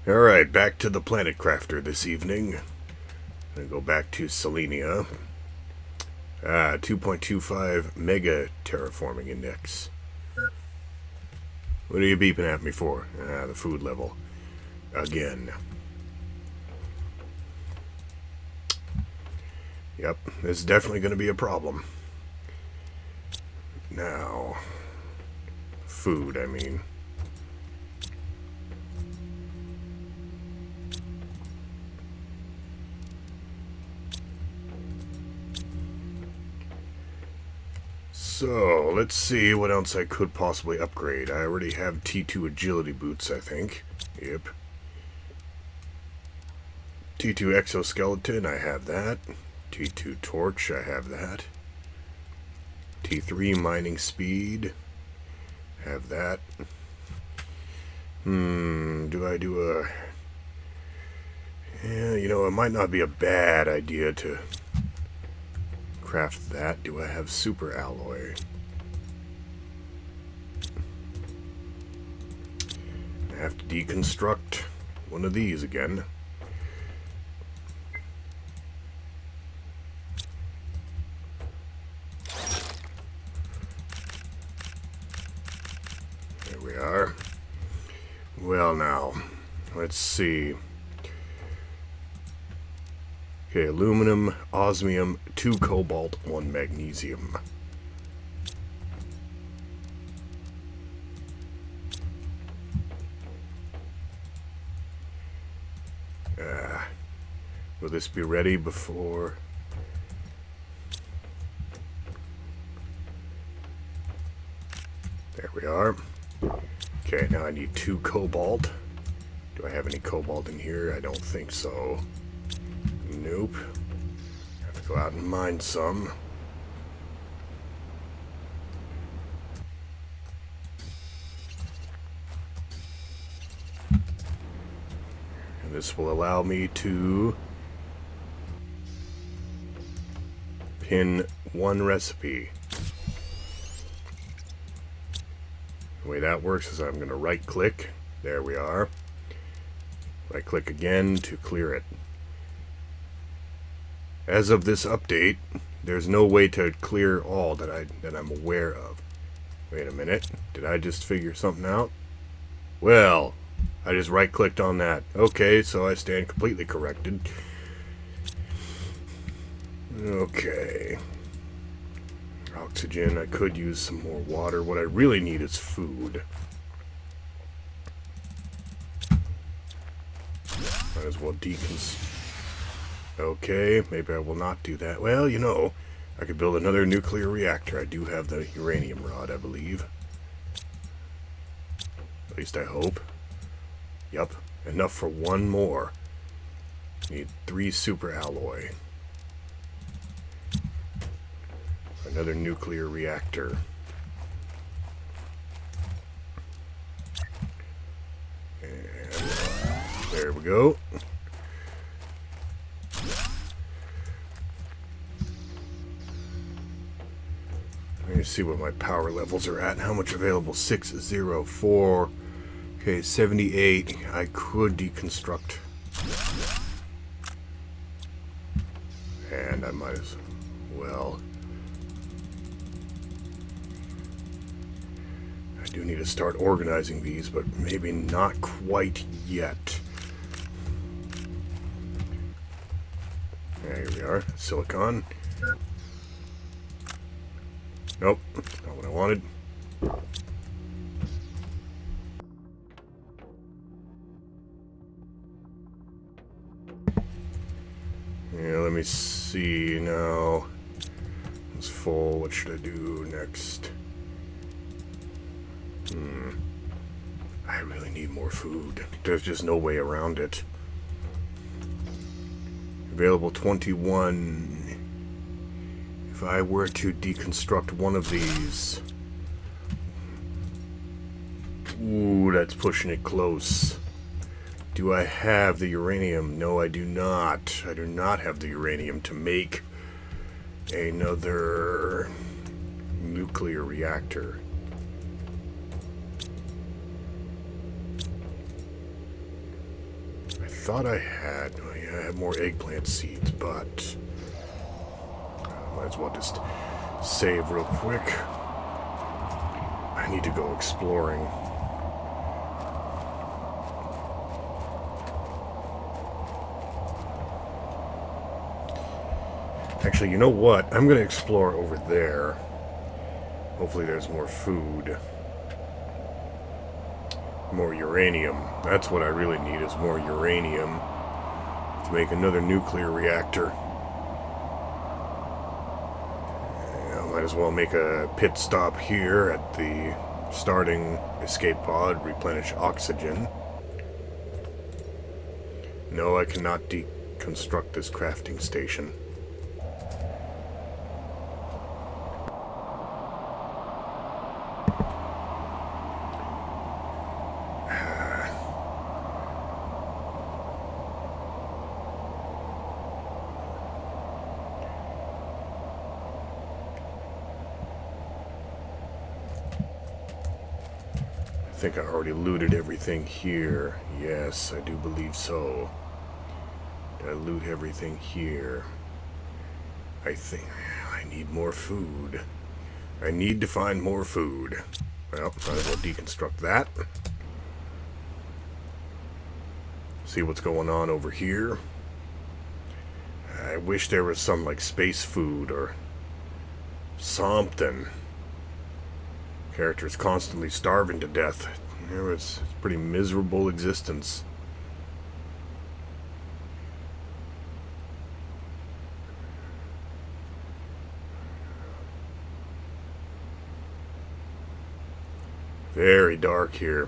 Alright, back to the Planet Crafter this evening. I'm gonna go back to Selenia. 2.25 mega terraforming index. What are you beeping at me for? The food level. Again. Yep, this is definitely going to be a problem. Now, food, I mean. So, let's see what else I could possibly upgrade. I already have T2 agility boots, I think. Yep. T2 exoskeleton, I have that. T2 torch, I have that. T3 mining speed, have that. Do I do a... Yeah, you know, it might not be a bad idea to craft that. Do I have super alloy? I have to deconstruct one of these again. There we are. Well now, let's see. Okay, aluminum, osmium, 2 cobalt, 1 magnesium. Will this be ready before... There we are. Okay, now I need 2 cobalt. Do I have any cobalt in here? I don't think so. Nope. Have to go out and mine some. And this will allow me to pin 1 recipe. The way that works is I'm going to right click. There we are. Right click again to clear it. As of this update, there's no way to clear all that I'm aware of. Wait a minute. Did I just figure something out? Well, I just right clicked on that. Okay, so I stand completely corrected. Okay. Oxygen, I could use some more water. What I really need is food. Might as well Okay, maybe I will not do that. Well, you know, I could build another nuclear reactor. I do have the uranium rod, I believe. At least I hope. Yup, enough for 1 more. Need 3 super alloy. Another nuclear reactor. And there we go. Let me see what my power levels are at. How much available? 604. Okay, 78. I could deconstruct. And I might as well. I do need to start organizing these, but maybe not quite yet. There we are. Silicon. Nope, not what I wanted. Yeah, let me see now. It's full. What should I do next? I really need more food. There's just no way around it. Available 21. If I were to deconstruct one of these... Ooh, that's pushing it close. Do I have the uranium? No, I do not. I do not have the uranium to make another nuclear reactor. thought I had. Oh, yeah, I have more eggplant seeds, but might as well just save real quick. I need to go exploring. Actually, you know what? I'm going to explore over there. Hopefully there's more food. More uranium. That's what I really need, is more uranium to make another nuclear reactor. I might as well make a pit stop here at the starting escape pod, replenish oxygen. No, I cannot deconstruct this crafting station. I think I already looted everything here. Yes, I do believe so. Did I loot everything here? I think I need more food. I need to find more food. Well, might as well deconstruct that. See what's going on over here. I wish there was some like space food or something. Character's constantly starving to death. It's a pretty miserable existence. Very dark here.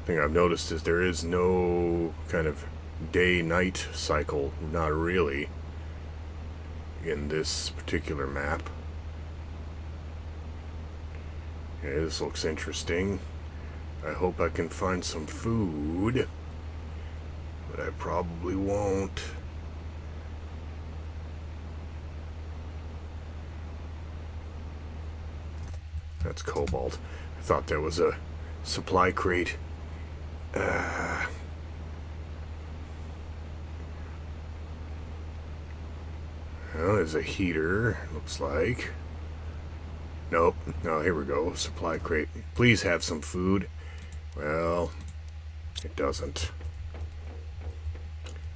The thing I've noticed is there is no kind of day-night cycle, not really, in this particular map. Okay, this looks interesting. I hope I can find some food, but I probably won't. That's cobalt. I thought there was a supply crate. Well, there's a heater, looks like. Nope. No, here we go. Supply crate. Please have some food. Well, it doesn't.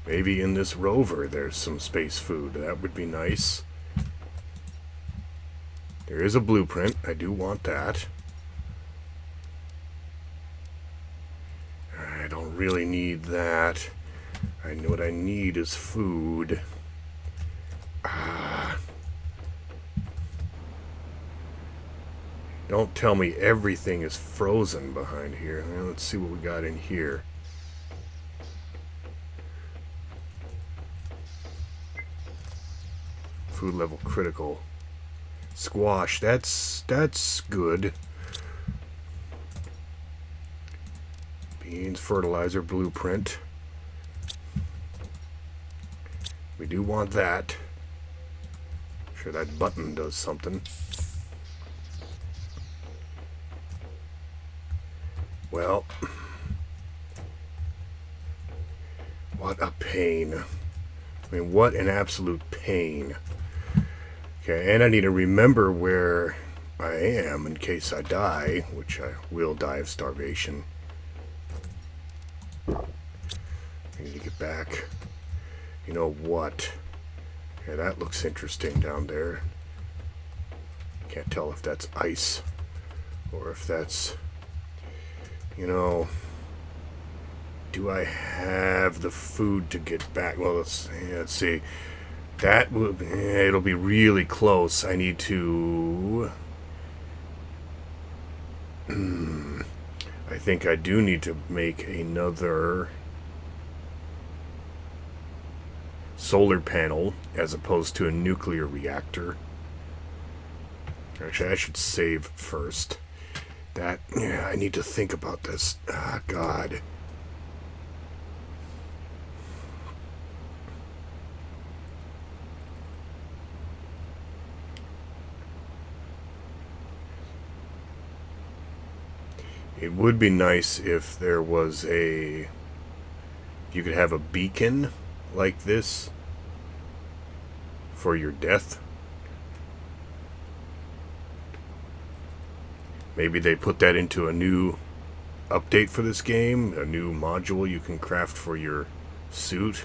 Maybe in this rover there's some space food. That would be nice. There is a blueprint. I do want that. I don't really need that. I know what I need is food. Don't tell me everything is frozen behind here. Well, let's see what we got in here. Food level critical. Squash. That's good. Beans, fertilizer, blueprint. We do want that. Sure, that button does something. Well, what a pain. I mean, what an absolute pain. Okay, and I need to remember where I am in case I die, which I will die of starvation. I need to get back. You know what? Yeah, that looks interesting down there. Can't tell if that's ice or if that's... You know, do I have the food to get back? Well, let's see. That will, it'll be really close. I need to... I think I do need to make another solar panel as opposed to a nuclear reactor. Actually, I should save first. Yeah, I need to think about this. Ah, God. It would be nice if there was a You could have a beacon like this for your death. Maybe they put that into a new update for this game, a new module you can craft for your suit.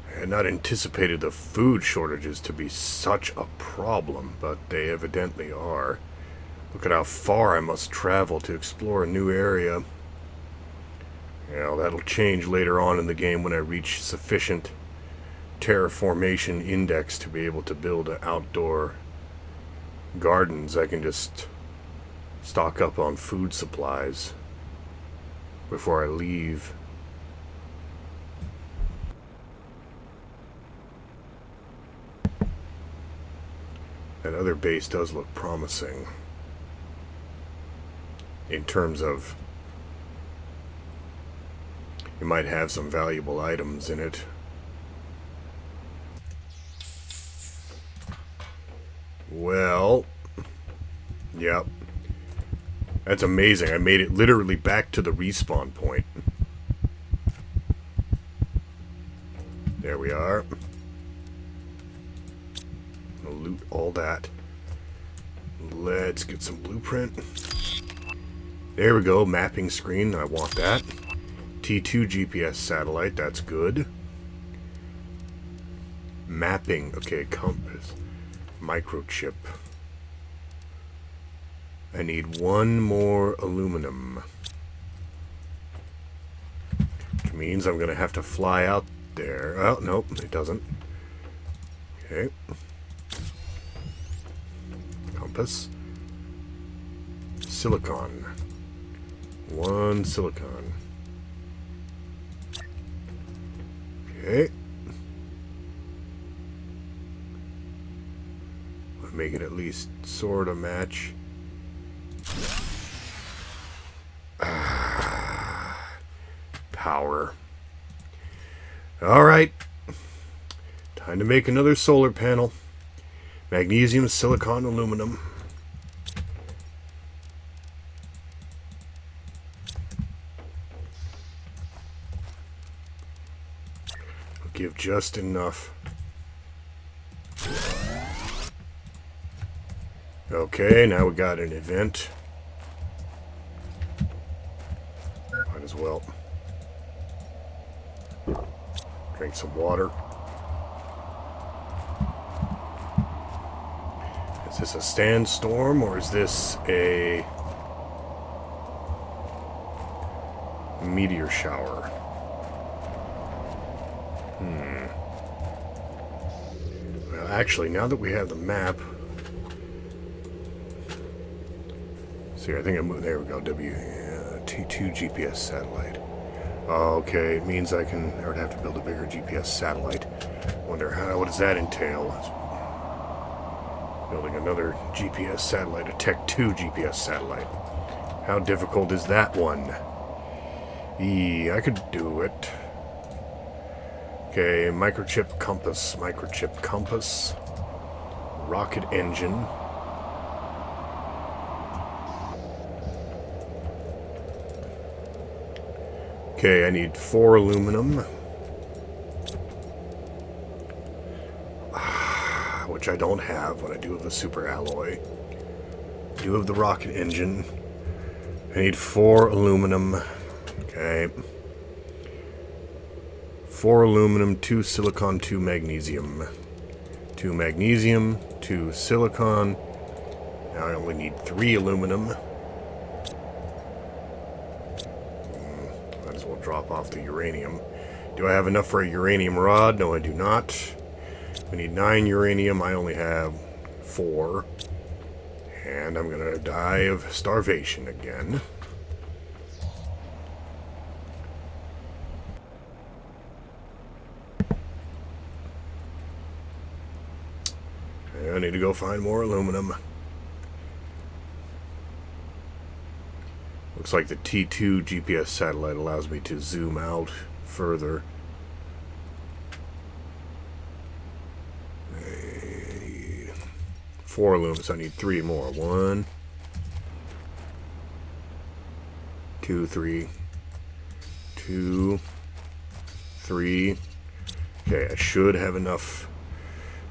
I had not anticipated the food shortages to be such a problem, but they evidently are. Look at how far I must travel to explore a new area. Well, that'll change later on in the game when I reach sufficient terraformation index to be able to build an outdoor gardens. I can just stock up on food supplies before I leave. That other base does look promising in terms of you might have some valuable items in it. Well, yep. That's amazing. I made it literally back to the respawn point. There we are. I'll loot all that. Let's get some blueprint. There we go. Mapping screen. I want that. T2 GPS satellite. That's good. Mapping. Okay, compass. Microchip. I need one more aluminum. Which means I'm going to have to fly out there. Oh, nope, it doesn't. Okay. Compass. Silicon. One silicon. Okay. Make it at least sort of match. Power. Alright. Time to make another solar panel. Magnesium, silicon, aluminum. I'll give just enough. Okay, now we got an event. Might as well drink some water. Is this a sandstorm or is this a meteor shower? Well, actually, now that we have the map. See, I think I moved. There we go. T2 GPS satellite. Okay, it means I would have to build a bigger GPS satellite. Wonder what does that entail? Building another GPS satellite, a Tech 2 GPS satellite. How difficult is that one? I could do it. Okay, microchip compass, rocket engine. Okay, I need 4 aluminum. Which I don't have, but I do have the super alloy. I do have the rocket engine. I need 4 aluminum. Okay. 4 aluminum, 2 silicon, 2 magnesium. 2 magnesium, 2 silicon. Now I only need 3 aluminum. Might as well drop off the uranium. Do I have enough for a uranium rod? No, I do not. We need 9 uranium. I only have 4. And I'm gonna die of starvation again. I need to go find more aluminum. Looks like the T2 GPS satellite allows me to zoom out further. I need 4 aluminum, so I need 3 more. 1, 2, 3. 2, 3. Okay, I should have enough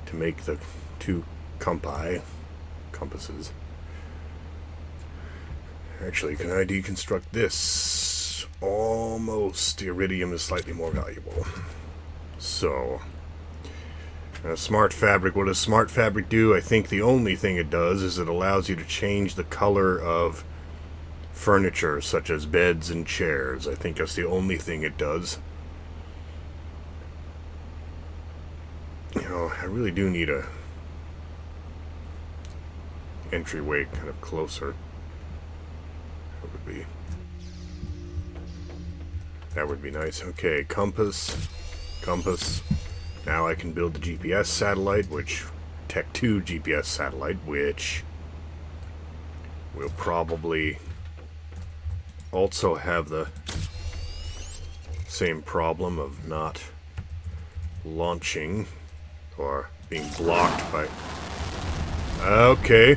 to make the 2 compasses. Actually, can I deconstruct this? Almost. The iridium is slightly more valuable. So, smart fabric. What does smart fabric do? I think the only thing it does is it allows you to change the color of furniture, such as beds and chairs. I think that's the only thing it does. You know, I really do need a entryway kind of closer. That would be nice. Okay, compass. Now I can build the GPS satellite, which Tech 2 GPS satellite, which will probably also have the same problem of not launching or being blocked by... Okay.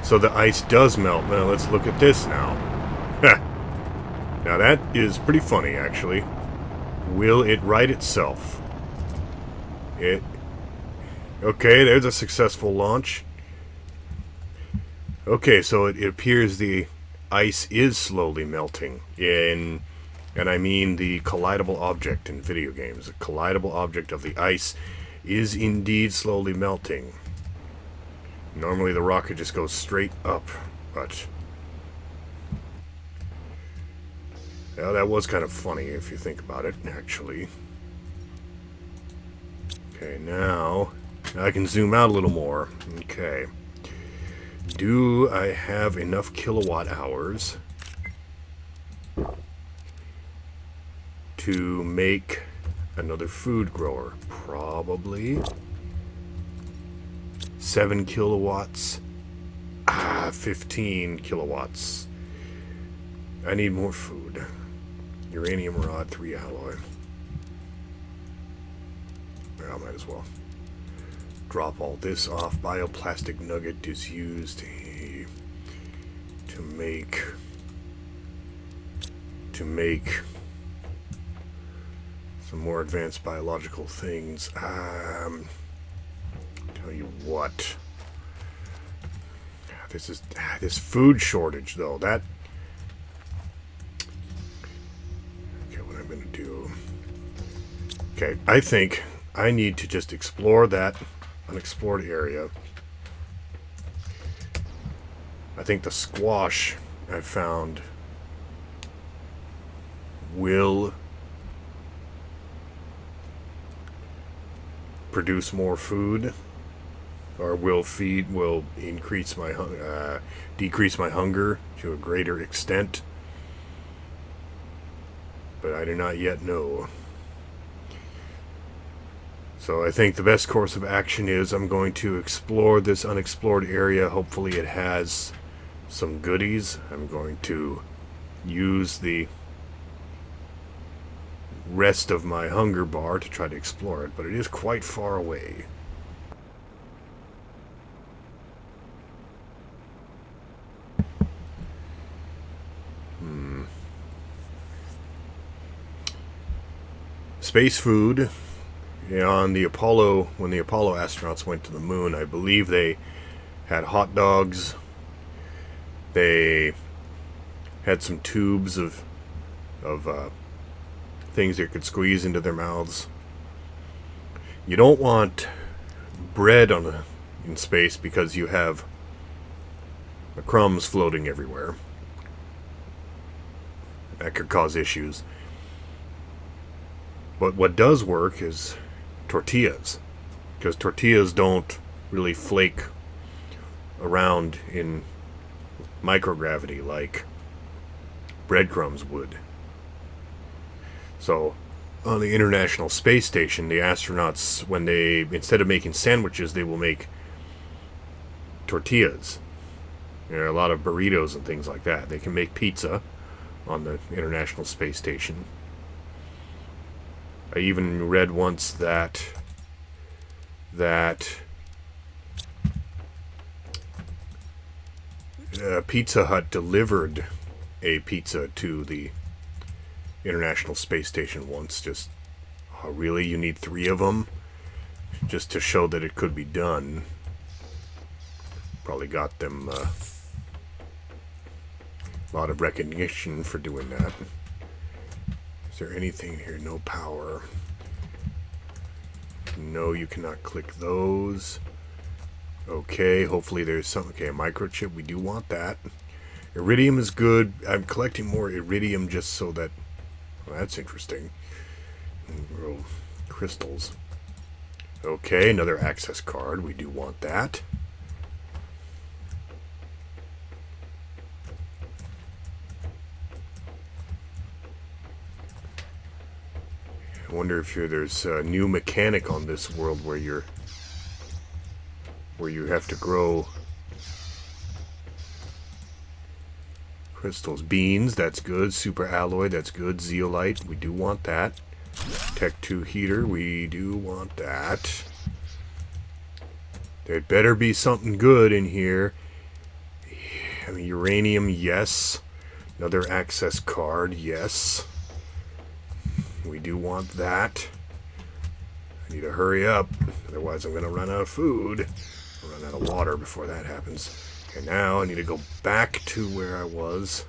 So the ice does melt. Now let's look at this now. Now that is pretty funny, actually. Will it right itself? Okay, there's a successful launch. Okay, so it appears the ice is slowly melting. And I mean the collidable object in video games. The collidable object of the ice is indeed slowly melting. Normally the rocket just goes straight up, but... Well, that was kind of funny if you think about it, actually. Okay, now I can zoom out a little more. Okay. Do I have enough kilowatt hours to make another food grower? Probably. 7 kilowatts. 15 kilowatts. I need more food. Uranium rod, 3 alloy. Well, I might as well drop all this off. Bioplastic nugget is used to make some more advanced biological things. Tell you what. This food shortage though, that... Okay, what I'm gonna do... Okay, I think I need to just explore that unexplored area. I think the squash I found will produce more food, or will increase my decrease my hunger to a greater extent, but I do not yet know. So I think the best course of action is I'm going to explore this unexplored area. Hopefully it has some goodies. I'm going to use the rest of my hunger bar to try to explore it, but it is quite far away. Space food. On the Apollo, when the Apollo astronauts went to the moon, I believe they had hot dogs. They had some tubes of things they could squeeze into their mouths. You don't want bread in space because you have the crumbs floating everywhere. That could cause issues. But what does work is tortillas, because tortillas don't really flake around in microgravity like breadcrumbs would. So on the International Space Station, the astronauts, when they, instead of making sandwiches, they will make tortillas. You know, a lot of burritos and things like that. They can make pizza on the International Space Station. I even read once that Pizza Hut delivered a pizza to the International Space Station once. Just, oh, really? You need 3 of them? Just to show that it could be done. Probably got them a lot of recognition for doing that. Is there anything here? No power. No, you cannot click those. Okay, hopefully there's some. Okay, a microchip. We do want that. Iridium is good. I'm collecting more iridium just so that... Well, that's interesting. Real crystals. Okay, another access card. We do want that. I wonder if there's a new mechanic on this world where you have to grow crystals. Beans, that's good. Super alloy, that's good. Zeolite, we do want that. Tech 2 heater, we do want that. There'd better be something good in here. I mean, uranium, yes. Another access card, yes. We do want that. I need to hurry up, otherwise I'm going to run out of food. I'll run out of water before that happens. Okay, now I need to go back to where I was.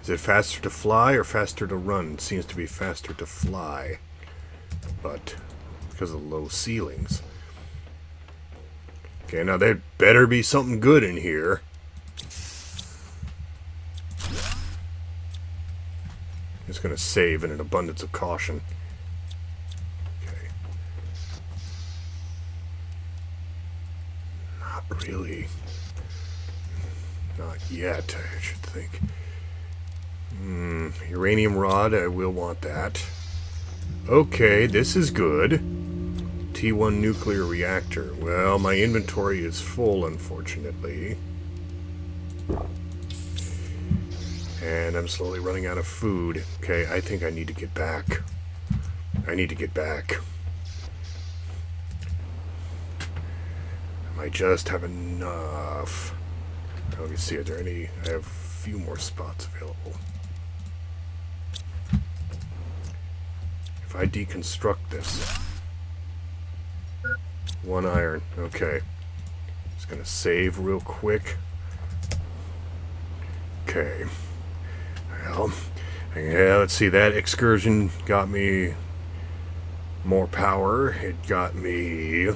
Is it faster to fly or faster to run? It seems to be faster to fly, but because of the low ceilings. Okay, now there better be something good in here. Just going to save in an abundance of caution. Okay. Not really. Not yet, I should think. Uranium rod, I will want that. Okay, this is good. T1 nuclear reactor. Well, my inventory is full, unfortunately. And I'm slowly running out of food. Okay, I think I need to get back. I need to get back. I might just have enough. Let me see, are there any... I have a few more spots available. If I deconstruct this... 1 iron. Okay. Just gonna save real quick. Okay. Well, yeah, let's see, that excursion got me more power. It got me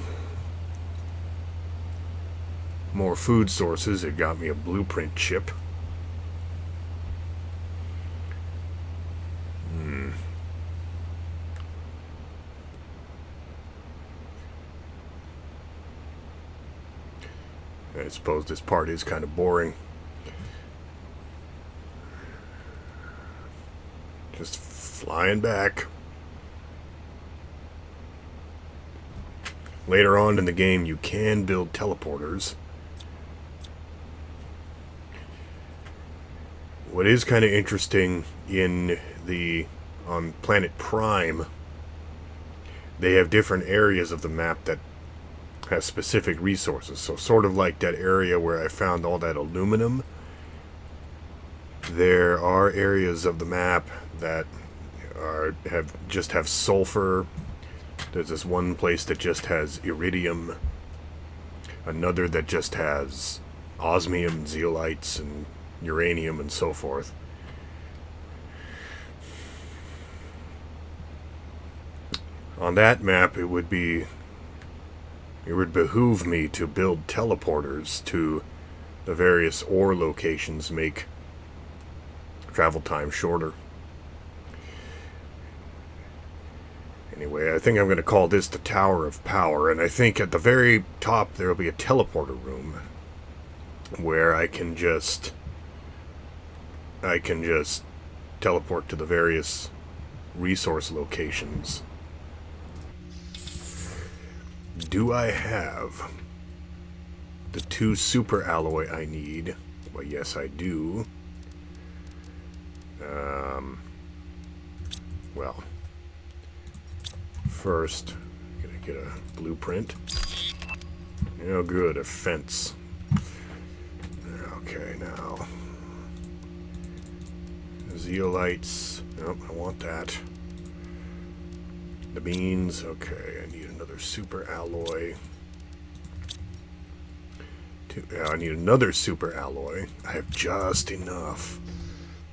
more food sources. It got me a blueprint chip. I suppose this part is kind of boring. Just flying back. Later on in the game, you can build teleporters. What is kind of interesting on Planet Prime, they have different areas of the map that have specific resources. So sort of like that area where I found all that aluminum. There are areas of the map that have sulfur. There's this one place that just has iridium. Another that just has osmium, zeolites, and uranium, and so forth. On that map, it would behoove me to build teleporters to the various ore locations, make travel time shorter. Anyway, I think I'm going to call this the Tower of Power, and I think at the very top there will be a teleporter room where I can just teleport to the various resource locations. Do I have the 2 super alloy I need? Well, yes, I do. Well, first, I'm gonna get a blueprint. Oh, good, a fence. Okay, now zeolites. Nope, I want that. The beans. Okay, I need another super alloy. Yeah, I need another super alloy. I have just enough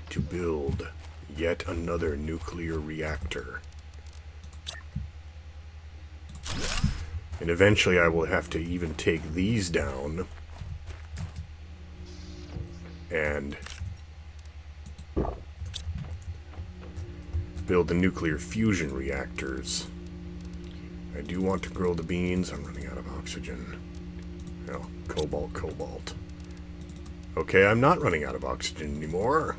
to build yet another nuclear reactor. And eventually I will have to even take these down and build the nuclear fusion reactors. I do want to grow the beans. I'm running out of oxygen. No, cobalt. Okay, I'm not running out of oxygen anymore.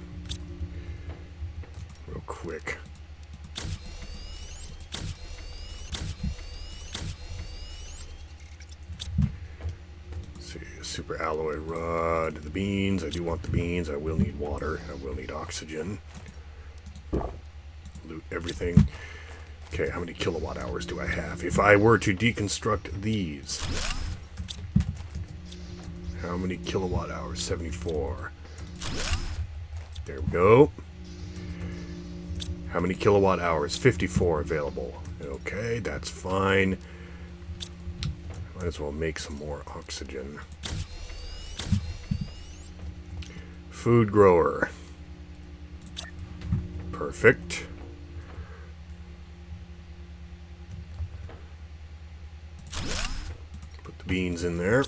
Real quick. Let's see, super alloy rod, the beans. I do want the beans. I will need water. I will need oxygen. Loot everything. Okay, how many kilowatt hours do I have? If I were to deconstruct these, how many kilowatt hours? 74. There we go. How many kilowatt hours? 54 available. Okay, that's fine. Might as well make some more oxygen. Food grower. Perfect. Put the beans in there.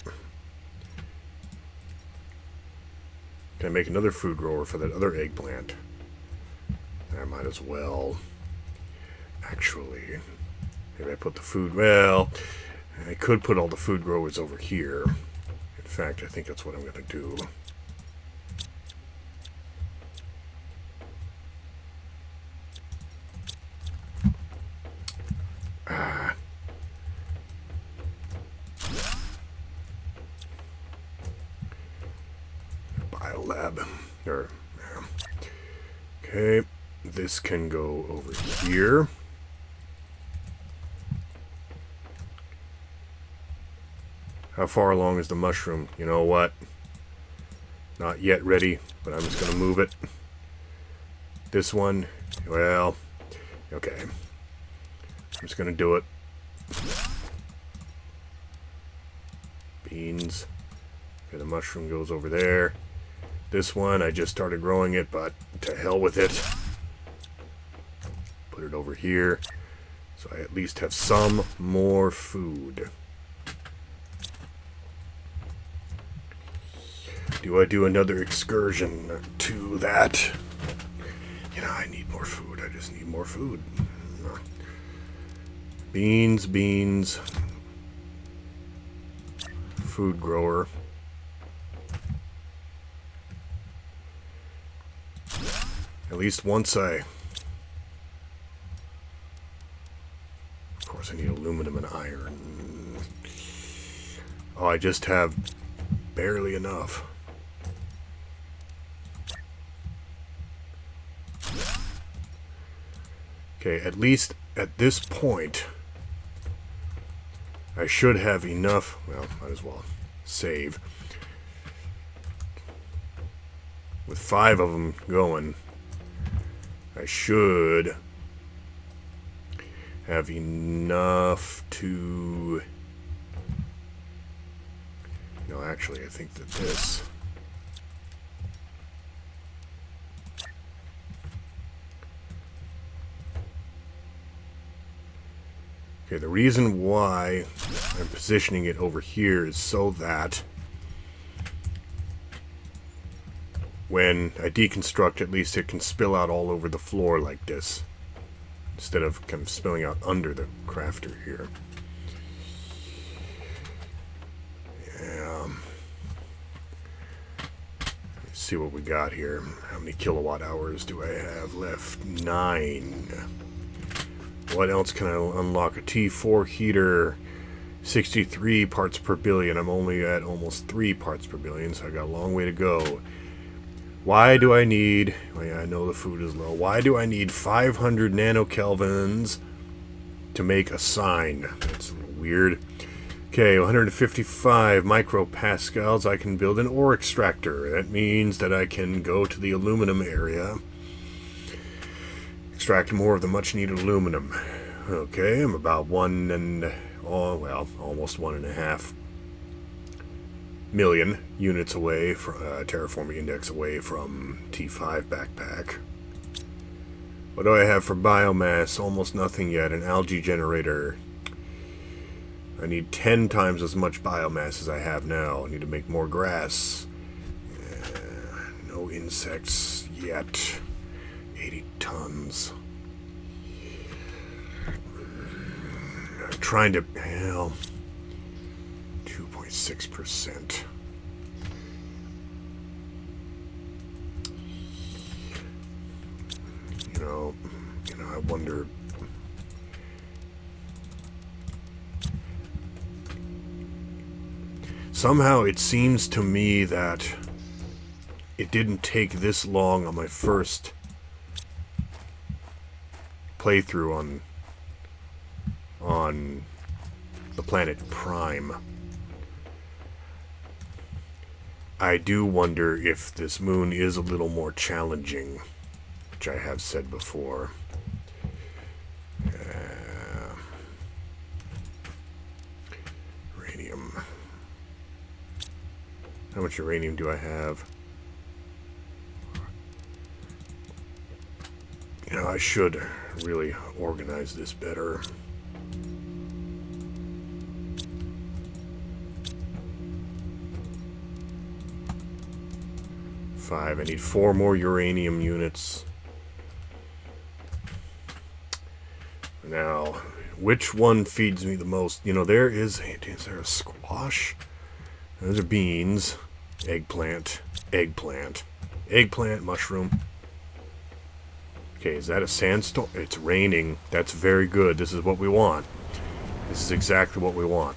Can I make another food grower for that other eggplant? I might as well. Actually, maybe I put the food... Well, I could put all the food growers over here. In fact, I think that's what I'm going to do. Biolab. Okay, this can go over here. How far along is the mushroom? You know what? Not yet ready, but I'm just going to move it. This one, well, okay. I'm just going to do it. Beans. Okay, the mushroom goes over there. This one, I just started growing it, but to hell with it. Put it over here, so I at least have some more food. Do I do another excursion to that? You know, I need more food. I just need more food. Beans, beans. Food grower. At least once I... Of course I need aluminum and iron. Oh, I just have barely enough. Okay, at least at this point, I should have enough. Well, might as well save. With 5 of them going, I should have enough to... No, actually, I think that this... Okay, the reason why I'm positioning it over here is so that when I deconstruct, at least it can spill out all over the floor like this, instead of kind of spilling out under the crafter here. Yeah. Let's see what we got here. How many kilowatt hours do I have left? 9. What else can I unlock? A T4 heater, 63 parts per billion. I'm only at almost 3 parts per billion, so I got a long way to go. Why do I need... Well, yeah, I know the food is low. Why do I need 500 nanokelvins to make a sign? That's a little weird. Okay, 155 micropascals. I can build an ore extractor. That means that I can go to the aluminum area extract more of the much needed aluminum. Okay, I'm about almost 1.5 million units away from terraforming index away from T5 backpack. What do I have for biomass? Almost nothing yet. An algae generator. I need 10 times as much biomass as I have now. I need to make more grass. No insects yet. 80 tons. I'm trying to... 2.6%. I wonder... Somehow it seems to me that it didn't take this long on my first playthrough on the planet Prime. I do wonder if this moon is a little more challenging, which I have said before. Uranium. How much uranium do I have? I should really organize this better. 5. I need 4 more uranium units. Now, which one feeds me the most? Is there a squash? Those are beans. Eggplant. Mushroom. Okay, is that a sandstorm? It's raining. That's very good. This is what we want. This is exactly what we want.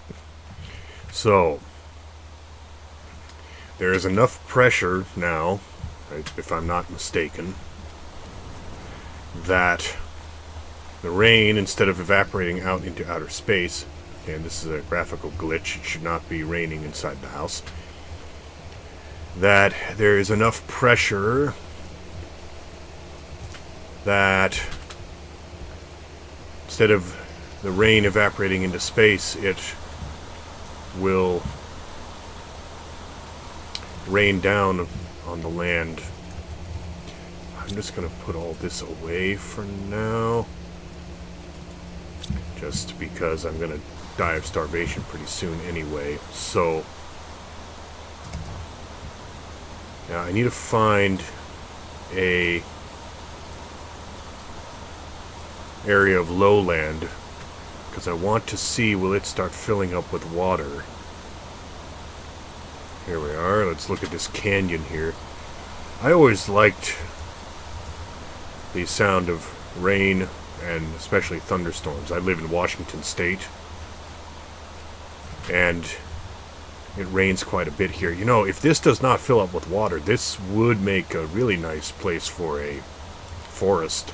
So, there is enough pressure now, if I'm not mistaken, that the rain, instead of evaporating out into outer space, and this is a graphical glitch, it should not be raining inside the house, that there is enough pressure that instead of the rain evaporating into space, it will rain down on the land. I'm just going to put all this away for now, just because I'm going to die of starvation pretty soon anyway. So now I need to find a area of lowland, because I want to see, will it start filling up with water. Here we are. Let's look at this canyon here. I always liked the sound of rain, and especially thunderstorms. I live in Washington State, and it rains quite a bit here. If this does not fill up with water, this would make a really nice place for a forest.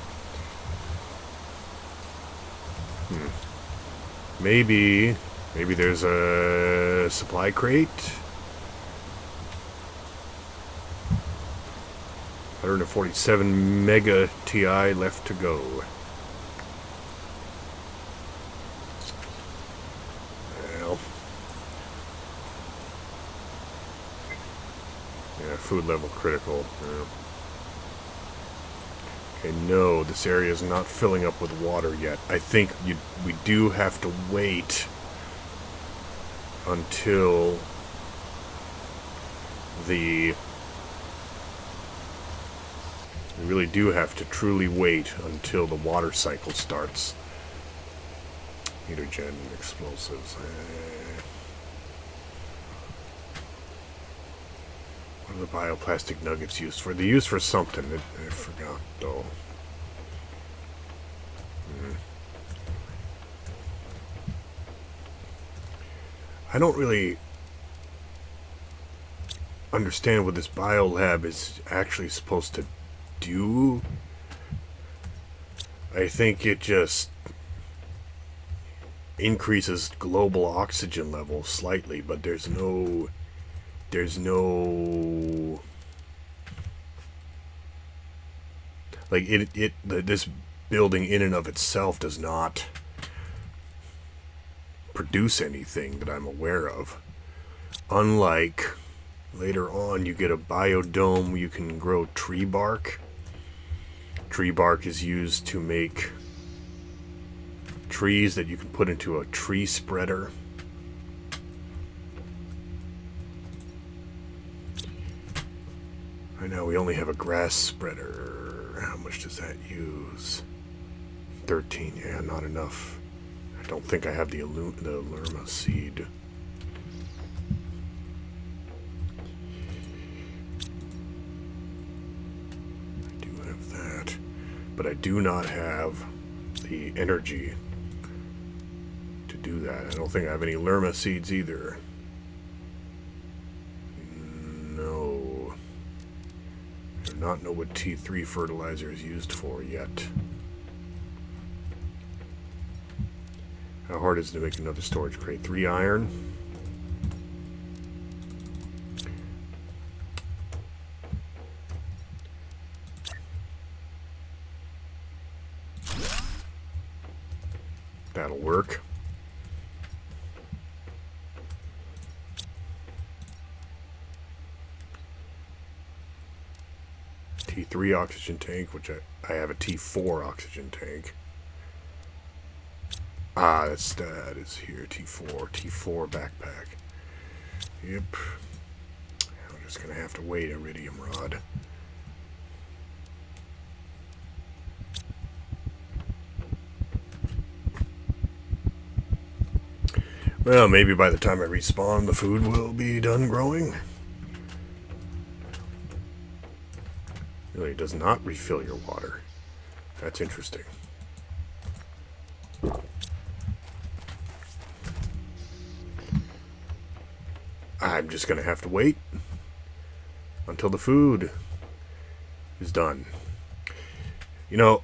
Maybe there's a supply crate. 147 mega TI left to go. Well, yeah, food level critical. Yeah. Okay, no, this area is not filling up with water yet. I think we do have to wait until we really do have to truly wait until the water cycle starts. Mutagen explosives. What are the bioplastic nuggets used for? They're used for something. I forgot, though. I don't really understand what this biolab is actually supposed to do. I think it just increases global oxygen levels slightly, but there's no like this building in and of itself does not produce anything that I'm aware of. Unlike later on, you get a biodome where you can grow tree bark. Tree bark is used to make trees that you can put into a tree spreader. Right now we only have a grass spreader. How much does that use? 13, yeah, not enough. I don't think I have the Lerma seed. I do have that, but I do not have the energy to do that. I don't think I have any Lerma seeds either. No. I do not know what T3 fertilizer is used for yet. How hard is it to make another storage crate? 3 iron. That'll work. T3 oxygen tank, which I have a T4 oxygen tank. Ah, that is here. T4 backpack. Yep. I'm just gonna have to wait. Iridium rod. Well, maybe by the time I respawn, the food will be done growing. Really, it does not refill your water. That's interesting. I'm just going to have to wait until the food is done. You know,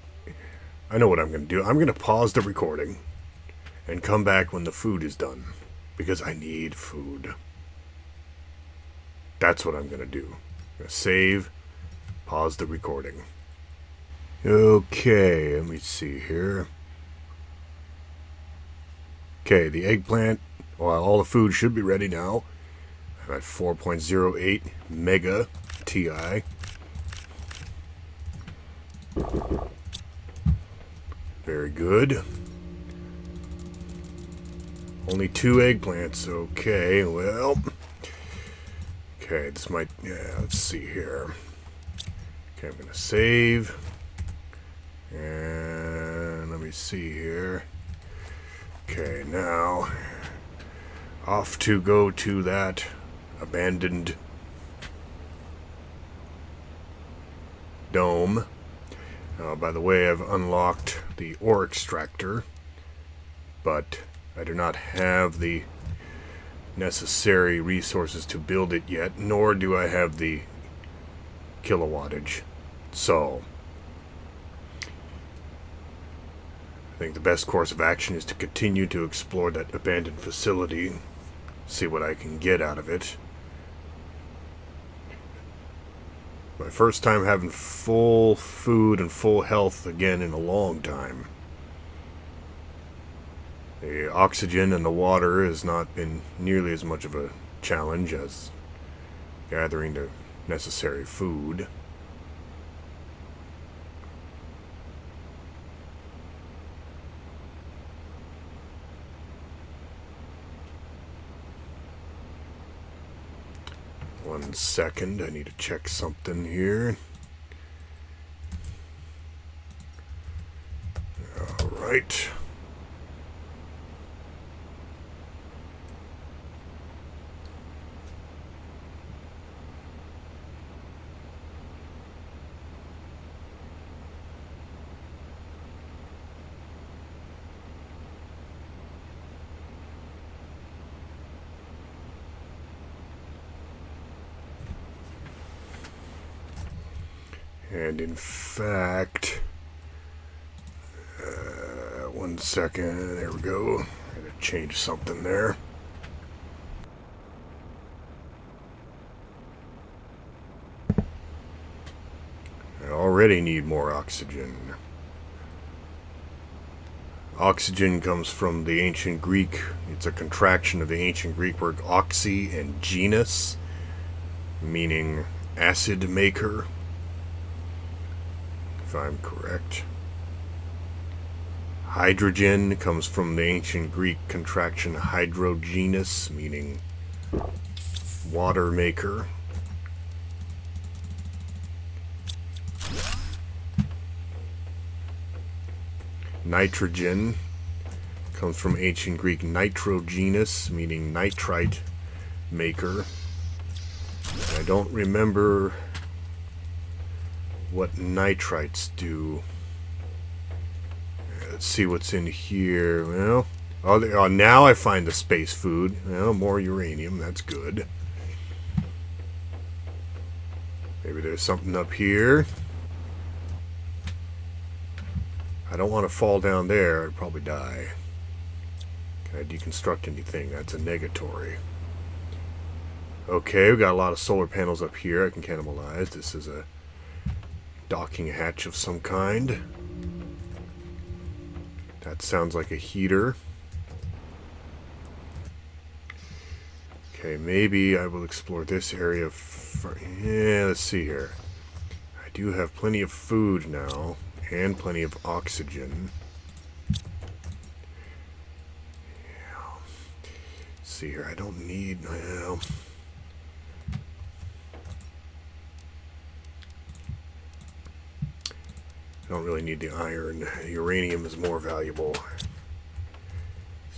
I know what I'm going to do. I'm going to pause the recording and come back when the food is done, because I need food. That's what I'm going to do. I'm going to save, pause the recording. Okay, let me see here. Okay, the eggplant, well, all the food should be ready now. I'm at 4.08 mega TI. Very good. Only 2 eggplants. Okay, well. Okay, this might, yeah, let's see here. Okay, I'm going to save. And let me see here. Okay, now off to go to that abandoned dome. By the way, I've unlocked the ore extractor, but I do not have the necessary resources to build it yet, nor do I have the kilowattage. So I think the best course of action is to continue to explore that abandoned facility, see what I can get out of it. My first time having full food and full health again in a long time. The oxygen and the water has not been nearly as much of a challenge as gathering the necessary food. One second, I need to check something here. All right. And in fact, one second, there we go. I gotta change something there. I already need more oxygen. Oxygen comes from the ancient Greek. It's a contraction of the ancient Greek word oxy and genus, meaning acid maker, if I'm correct. Hydrogen comes from the ancient Greek contraction hydrogenus, meaning water maker. Nitrogen comes from ancient Greek nitrogenus, meaning nitrite maker. I don't remember what nitrites do. Let's see what's in here. Well, now I find the space food. Well, more uranium. That's good. Maybe there's something up here. I don't want to fall down there. I'd probably die. Can I deconstruct anything? That's a negatory. Okay, we got a lot of solar panels up here I can cannibalize. This is a docking hatch of some kind. That sounds like a heater. Okay, maybe I will explore this area. Yeah, let's see here. I do have plenty of food now. And plenty of oxygen. Yeah. See here, I don't need. Well, I don't really need the iron. Uranium is more valuable.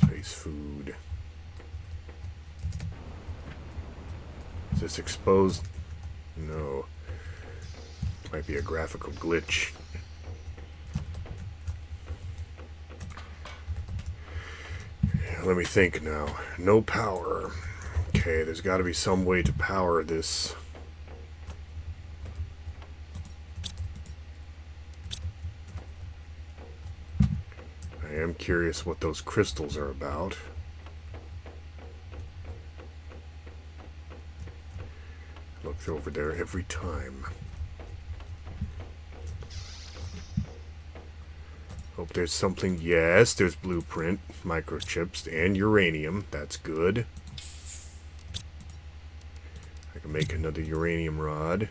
Space food. Is this exposed? No. Might be a graphical glitch. Let me think now. No power. Okay, there's got to be some way to power this. I am curious what those crystals are about. Look over there every time. Hope there's something. Yes, there's blueprint, microchips, and uranium. That's good. I can make another uranium rod.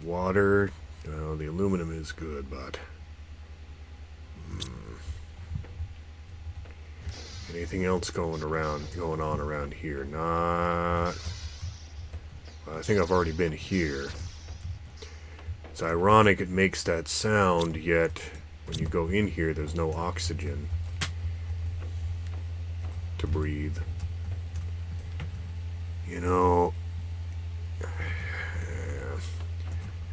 Water. Well, the aluminum is good, but... Anything else going on around here? Not... Well, I think I've already been here. It's ironic it makes that sound, yet... When you go in here, there's no oxygen to breathe. You know,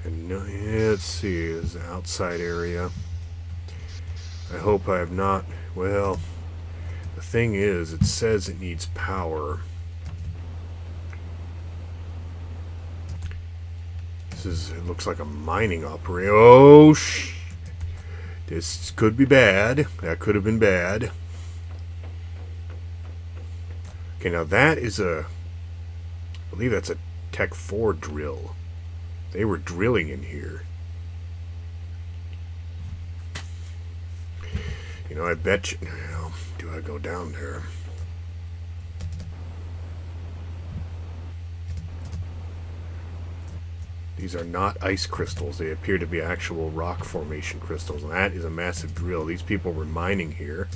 and let's see, there's the outside area. I hope I have not, well, the thing is, it says it needs power. It looks like a mining operation. Oh, this could be bad. That could have been bad. Okay, now that is I believe that's a Tech 4 drill. They were drilling in here. You know, I bet you... Well, do I go down there? These are not ice crystals. They appear to be actual rock formation crystals. And that is a massive drill. These people were mining here.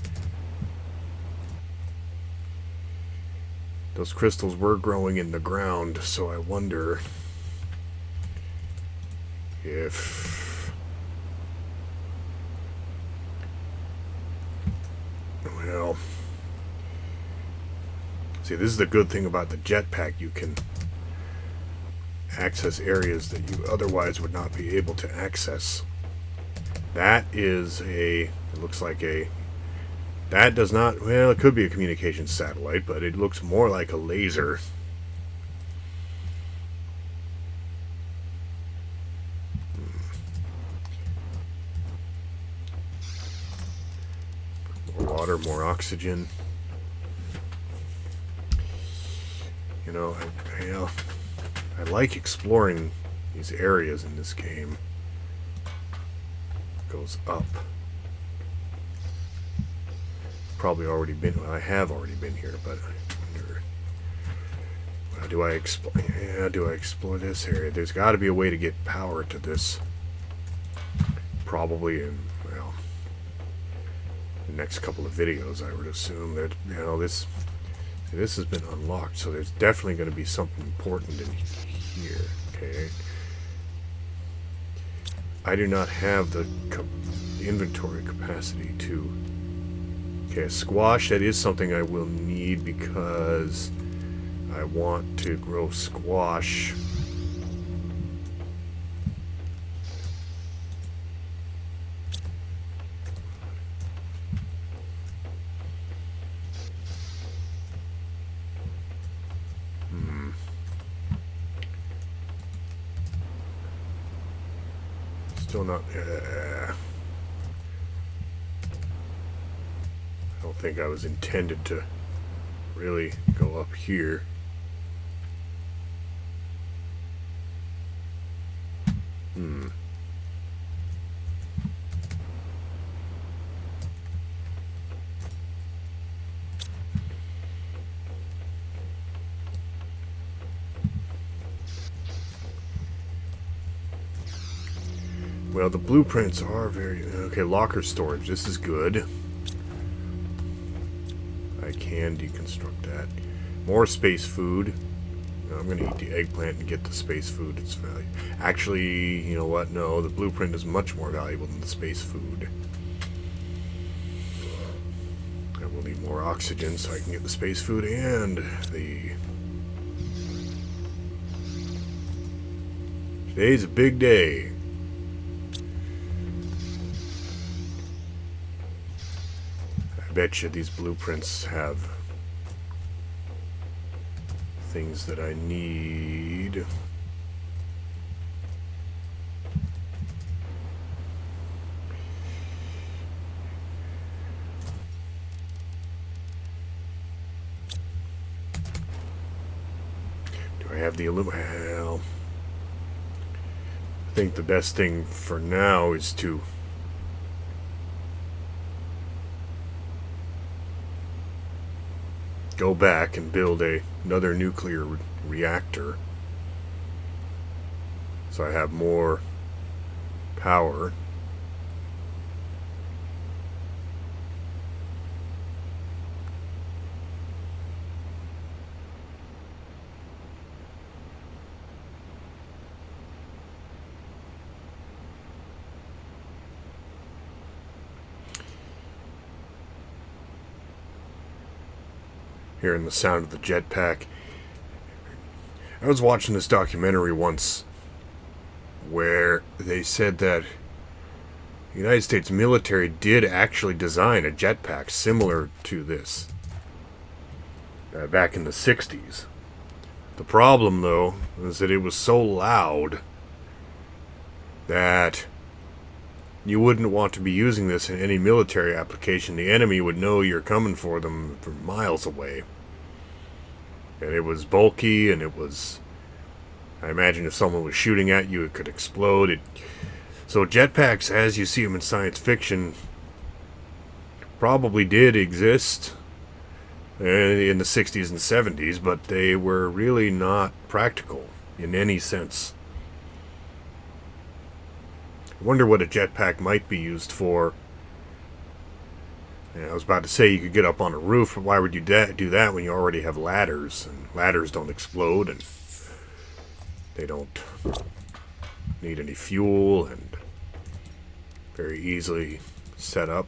Those crystals were growing in the ground, so I wonder if... Well... See, this is the good thing about the jetpack. You can access areas that you otherwise would not be able to access. That is it looks like that does not, well, it could be a communications satellite, but it looks more like a laser. More water, more oxygen. You know, I like exploring these areas in this game. It goes up. probably already been. Well, I have already been here, but I wonder. Do I explore? Yeah, do I explore this area? There's got to be a way to get power to this. Probably in, well, the next couple of videos, I would assume that, you know, this has been unlocked, so there's definitely going to be something important in here. Okay. I do not have the inventory capacity to. Okay, a squash, that is something I will need because I want to grow squash. Still not. I don't think I was intended to really go up here. Well, the blueprints are very... Okay, locker storage. This is good. I can deconstruct that. More space food. I'm going to eat the eggplant and get the space food. It's value. Actually, you know what? No, the blueprint is much more valuable than the space food. I will need more oxygen so I can get the space food and the... Today's a big day. I bet you these blueprints have things that I need. Do I have the well, I think the best thing for now is to go back and build another nuclear reactor so I have more power. Hearing the sound of the jetpack. I was watching this documentary once where they said that the United States military did actually design a jetpack similar to this back in the 60s. The problem, though, is that it was so loud that you wouldn't want to be using this in any military application. The enemy would know you're coming for them from miles away. And it was bulky, and it was... I imagine if someone was shooting at you, it could explode. So jetpacks, as you see them in science fiction, probably did exist in the 60s and 70s, but they were really not practical in any sense. I wonder what a jetpack might be used for. I was about to say you could get up on a roof, but why would you do that when you already have ladders? And ladders don't explode, and they don't need any fuel, and very easily set up.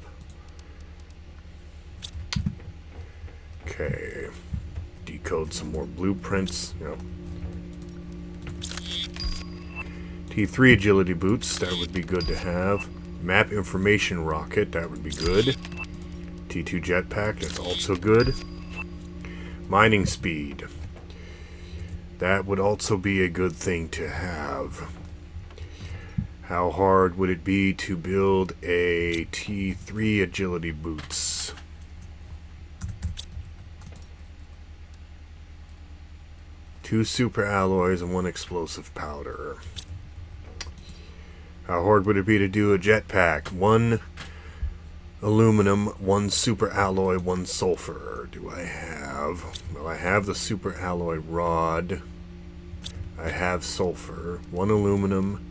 Okay. Decode some more blueprints. Yep. T3 agility boots, that would be good to have. Map information rocket, that would be good. T2 jetpack, that's also good. Mining speed. That would also be a good thing to have. How hard would it be to build a T3 agility boots? Two super alloys and one explosive powder. How hard would it be to do a jetpack? One aluminum, 1 super alloy, 1 sulfur. Do I have? Well, I have the super alloy rod. I have sulfur. 1 aluminum,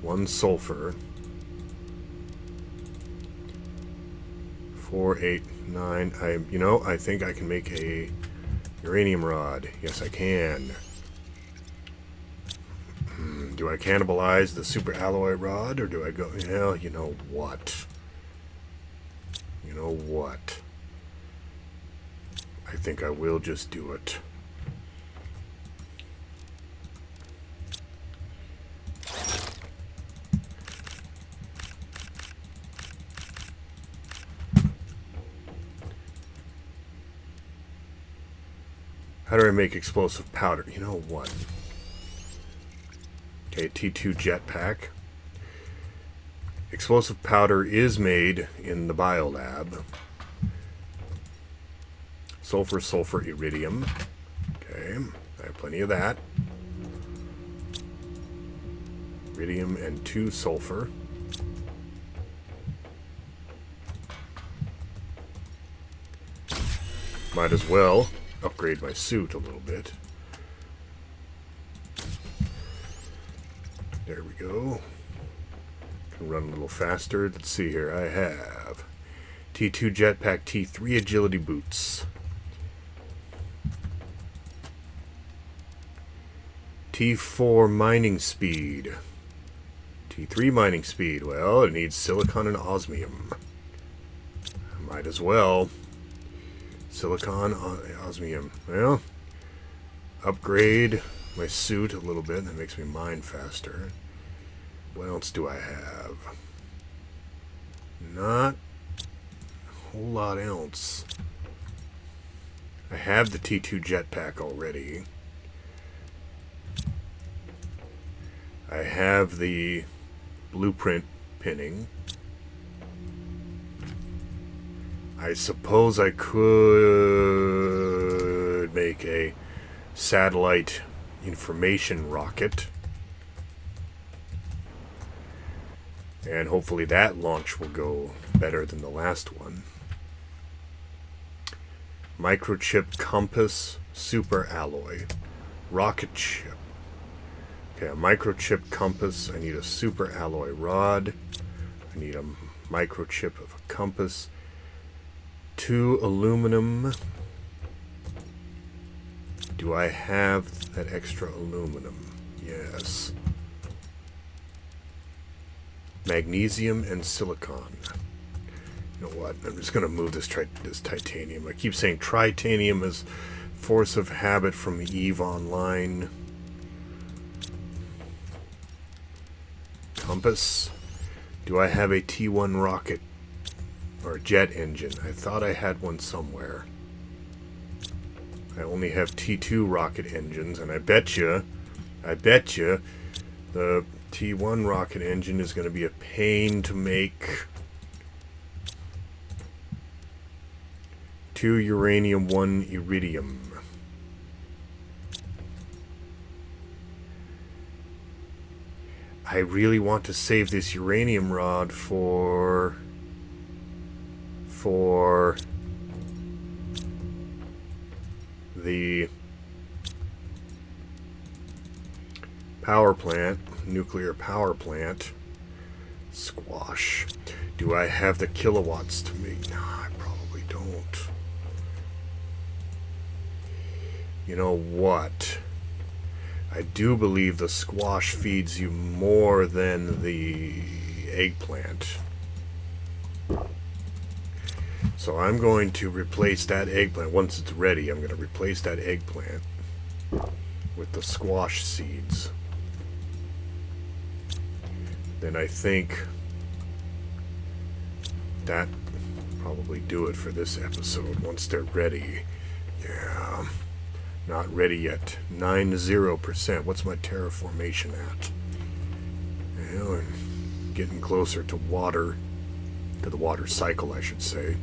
1 sulfur. 4, 8, 9. I think I can make a uranium rod. Yes, I can. Do I cannibalize the super alloy rod, or do I go... Well, you know what? You know what? I think I will just do it. How do I make explosive powder? You know what? Okay, T2 jetpack. Explosive powder is made in the biolab. Sulfur, sulfur, iridium. Okay, I have plenty of that. Iridium and 2 sulfur. Might as well upgrade my suit a little bit. There we go. Can run a little faster. Let's see here. I have T2 jetpack, T3 agility boots. T4 mining speed. T3 mining speed. Well, it needs silicon and osmium. Might as well. Silicon, osmium. Well, upgrade my suit a little bit. That makes me mine faster. What else do I have? Not a whole lot else. I have the T2 jetpack already. I have the blueprint pinning. I suppose I could make a satellite information rocket. And hopefully that launch will go better than the last one. Microchip compass, super alloy. Rocket chip. Okay, a microchip compass. I need a super alloy rod. I need a microchip of a compass. 2 aluminum. Do I have that extra aluminum? Yes. Magnesium and silicon. You know what? I'm just going to move this titanium. I keep saying tritanium is force of habit from EVE Online. Compass. Do I have a T1 rocket or jet engine? I thought I had one somewhere. I only have T2 rocket engines, and I bet you the T1 rocket engine is going to be a pain to make. 2 uranium, 1 iridium. I really want to save this uranium rod for the power plant, nuclear power plant. Squash. Do I have the kilowatts to make? No, I probably don't. You know what? I do believe the squash feeds you more than the eggplant. So I'm going to replace that eggplant. Once it's ready, I'm going to replace that eggplant with the squash seeds. Then I think that probably do it for this episode once they're ready. Yeah. Not ready yet. 90%. What's my terraformation at? Well, I'm getting closer to water. To the water cycle, I should say.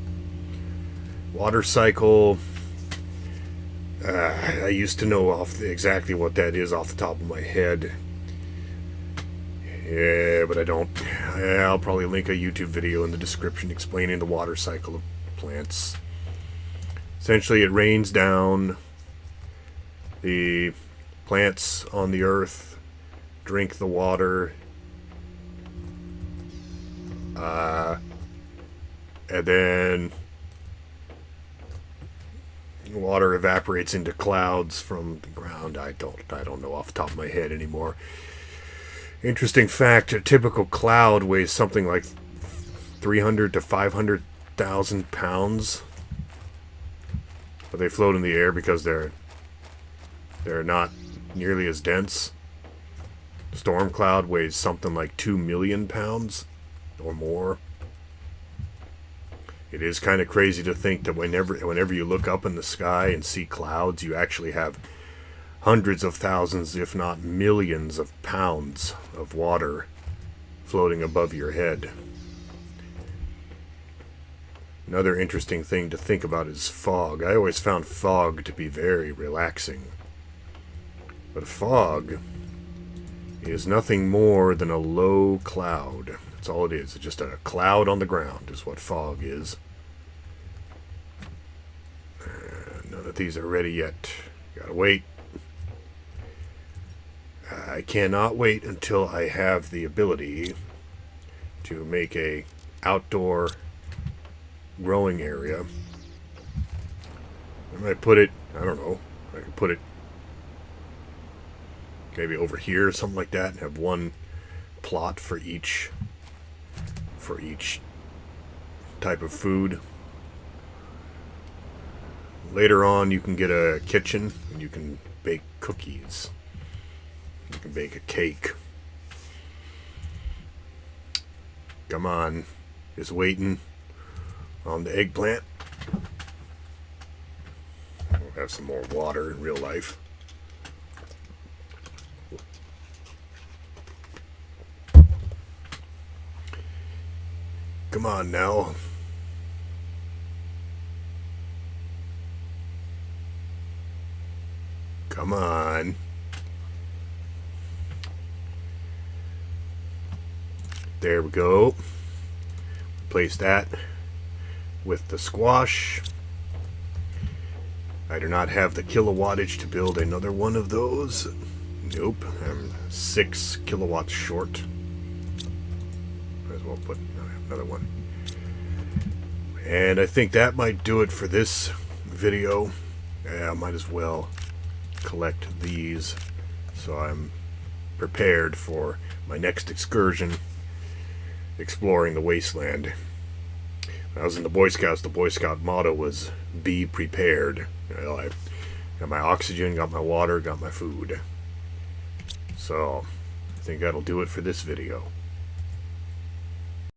Water cycle. I used to know exactly what that is off the top of my head. Yeah, but I don't. Yeah, I'll probably link a YouTube video in the description explaining the water cycle of plants. Essentially, it rains down. The plants on the earth drink the water. And then water evaporates into clouds from the ground. I don't know off the top of my head anymore. Interesting fact, a typical cloud weighs something like 300 to 500,000 pounds. But they float in the air because they're not nearly as dense. Storm cloud weighs something like 2 million pounds or more. It is kind of crazy to think that whenever you look up in the sky and see clouds, you actually have hundreds of thousands, if not millions of pounds of water floating above your head. Another interesting thing to think about is fog. I always found fog to be very relaxing. But fog is nothing more than a low cloud. That's all it is. It's just a cloud on the ground is what fog is. None of these are ready yet. Gotta wait. I cannot wait until I have the ability to make a outdoor growing area. I might put it, I don't know, I could put it maybe over here or something like that and have one plot for each type of food. Later on you can get a kitchen and you can bake cookies. You can bake a cake. Come on, just waiting on the eggplant. We'll have some more water in real life. Come on now. Come on. There we go. Place that with the squash. I do not have the kilowattage to build another one of those. Nope. I'm 6 kilowatts short. Might as well put another one. And I think that might do it for this video. Yeah, I might as well collect these so I'm prepared for my next excursion exploring the wasteland. When I was in the Boy Scouts, the Boy Scout motto was be prepared. Well, I got my oxygen, got my water, got my food. So I think that'll do it for this video.